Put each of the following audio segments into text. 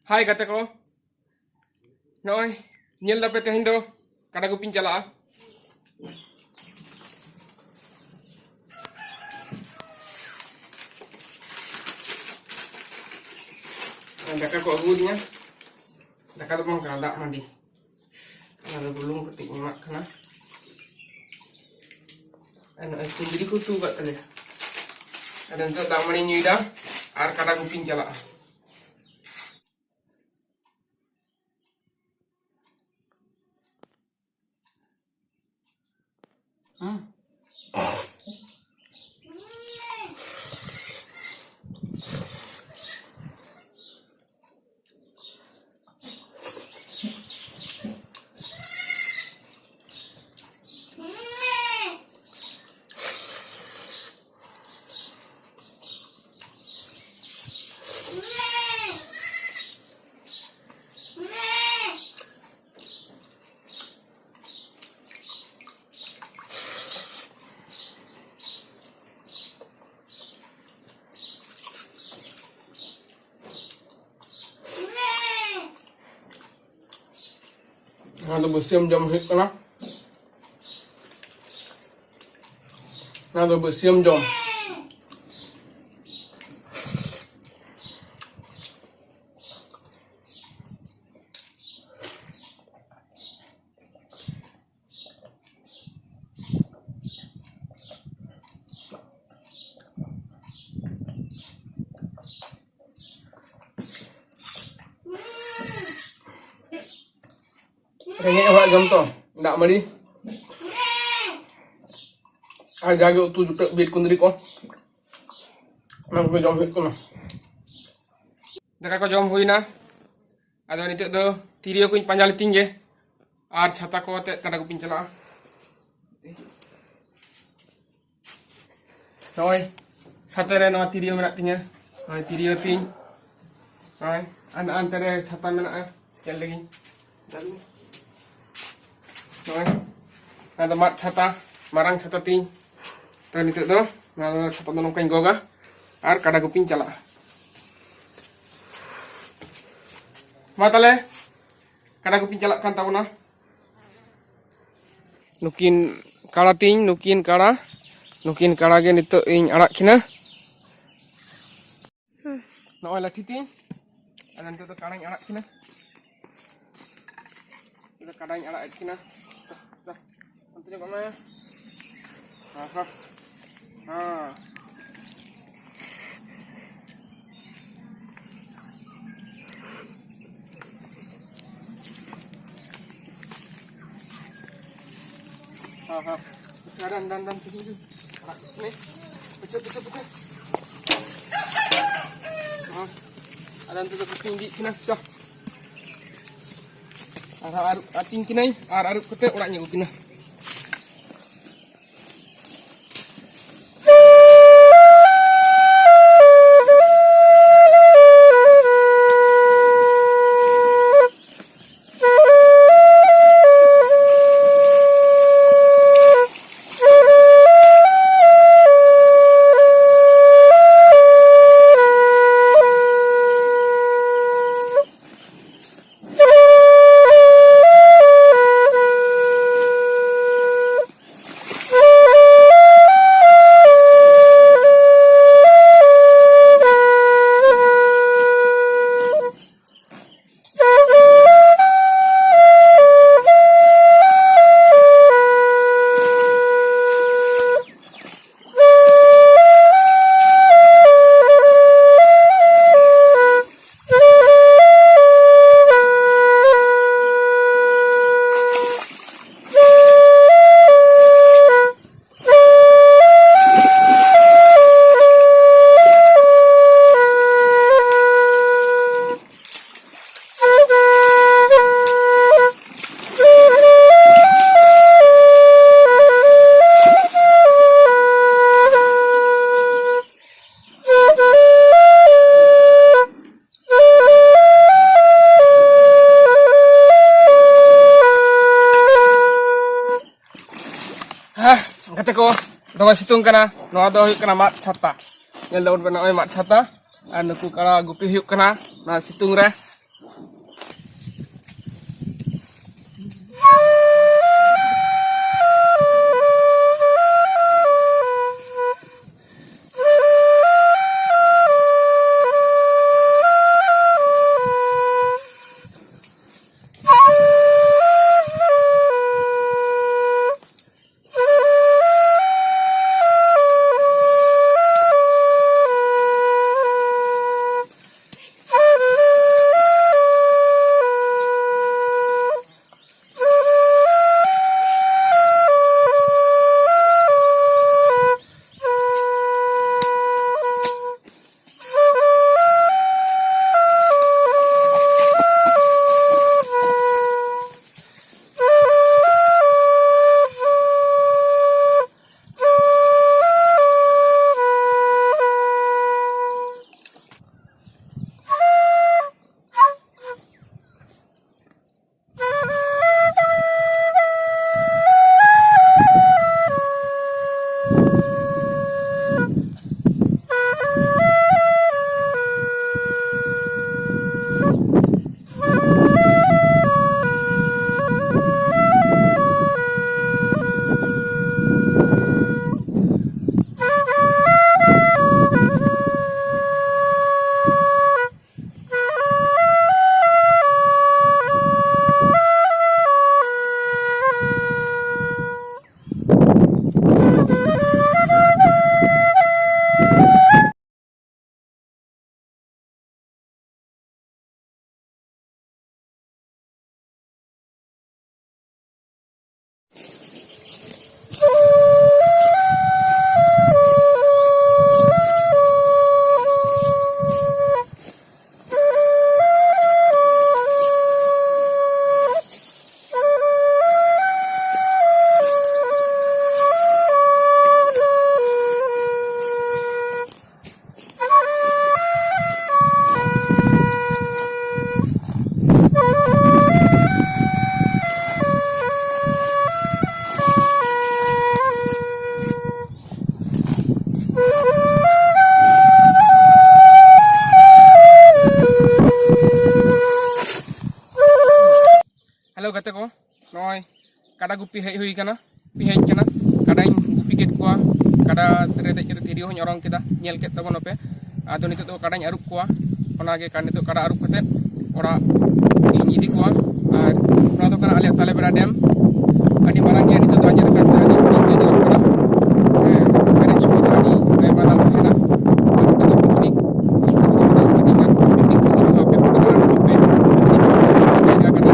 Hai kata ko, noy, nyel dapat teh Indo, kada ko pincala. Daka ko agudnya, daka tu bang kada mandi. Ada belum ketik mak kena. Ano ay sendiri ko tu kat tadi. Ada untuk tak mani nyuida, ar kada ko pincala. Ada bersiam jam hit kena. Ada bersiam jam. Rengek awak jam tu, tak mari. Jaga tu juta bit kundri ko. Nang ko jam hit ko na. Daka ko jam huina. Ado nitok do tirio ko panjal tingge. Ar chata ko te kada ko pincala. Noi, satere no tirio menak tinya. Noi tirio ting. Noi, antare chata menak chel lagi. Noi, ada mat chata, marang chata ting. Tadi itu tuh, nah chata nong kain goga, ar kada kuping cala. Matale, kada kuping cala kan tahu na. Nukin kara ting, nukin kara gen itu ing arak kina. Noi lati ting, ada itu tuh kara ing arak kina. Itu kara ing arak kina. Nanti apa ya? Sekarang dan sini. Nih, pecah. Ada untuk tinggi kena, dah. Ating kinai, arut kote orangnya kena. Kata ko, dawa situng kana, no ado huyuk kana mat chata. Yang daun bana oi mat chata, anu ku kala gupi huyuk kana, na situng re, kada gupi hej hui kana hej kana kadain gupi ket kuah kada tere dej kete tirio hony orang kita nyel ket tabon ape ado nitu to kadain arup kuah onage kan nitu kada arup kete ora idi kuah ar ona to kana aliak tale bera dam adi marang ge nitu to ajar kan adi ni jadi kana kare semua to adi ay malang hena ado to piknik ini kan piknik to ape foto kana dupe jaga kana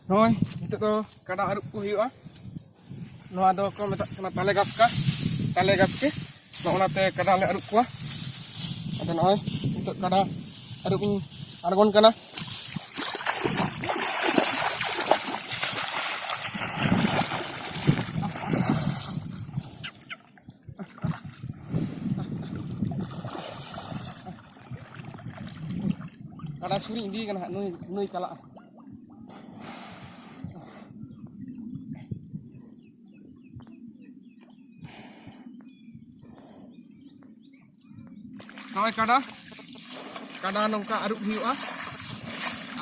Noi, itu tuh kada arup ko huyu'a. Noa do ko metak kana tale gas ke. No onate kada le arup ko. Ada noi, itu kada arup ini argon kana. Kada suri indi kana nui cala. Noi kada nongka arup huyu'a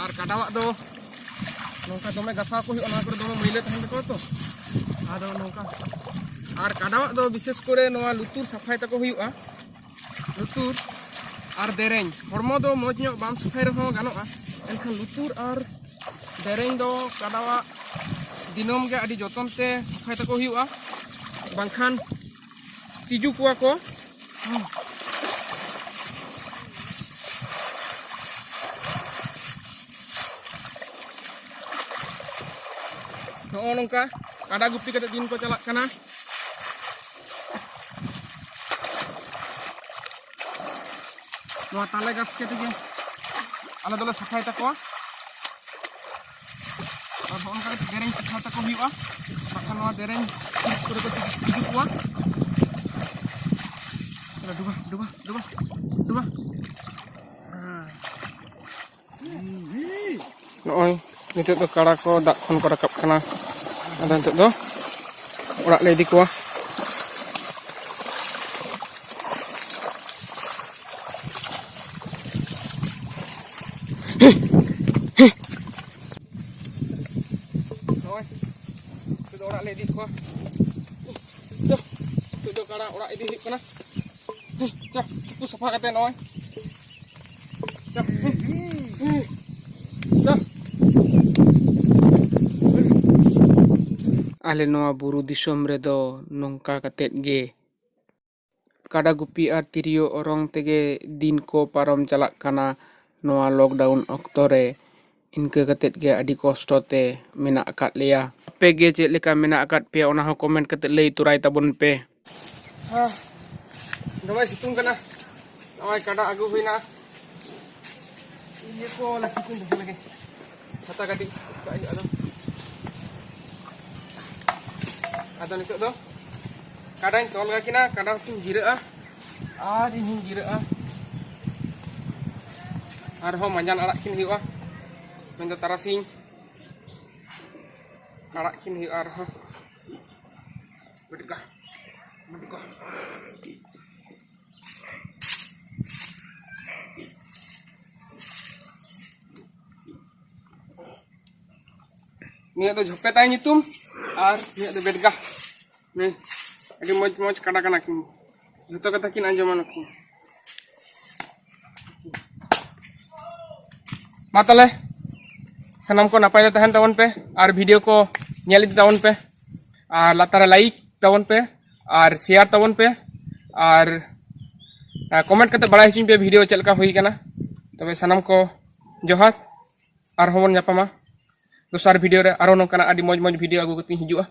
ar kada wak do nongka dome gasa ko huyu'a na kore dome maile tahan ko to ado nongka ar kada wak do bises kore noa lutur safai tako huyu'a lutur ar dereng hormo do moj nyok bam safai rehon gano'a enkan lutur ar dereng do kada wak dinom ge adi joton te safai tako huyu'a bangkhan tiju kuwa ko no nongka kada gupi kata din ko calak kana no tale gas ke tige ala dala safai ta ko ar bon ka dereng safai ta ko hiwa makan no dereng kure ko tiju ko ala duba noy nitu to kada ko dak khon ko rakap kana ada nitu do orak le di ko noy tu orak le di ko tu kada orak idi hik kana cak ku safa kate noy cak ale noa buru disom redo nongka katet ge kada gupi ar tirio orong tege din ko parom calak kana noa lockdown oktore inke katet ge adi kosto te menak akat leya pe ge cek leka menak akat pe ona ho komen katet lei turai tabon pe domai situng kana noai kada agu huina iye ko laki kun lagi kata gadis ada nitu do kadang tol kaki na kadang tin jira ini jira arho manjan arak kin hiu menda tarasing arak kin hiu arho bedegah ini ada jopet ay nyitum ar ini ada bedegah nih adi moj kada kana kin joto kata kin anjaman aku matale sanam ko napai tahan tawon pe ar video ko nyali tawon pe ar latara like tawon pe ar share tawon pe ar comment kate balai hicin pe video chelka hui kana tobe sanam ko johar ar homon nyapama dosar video re aro nongkana adi moj video agu kating hijua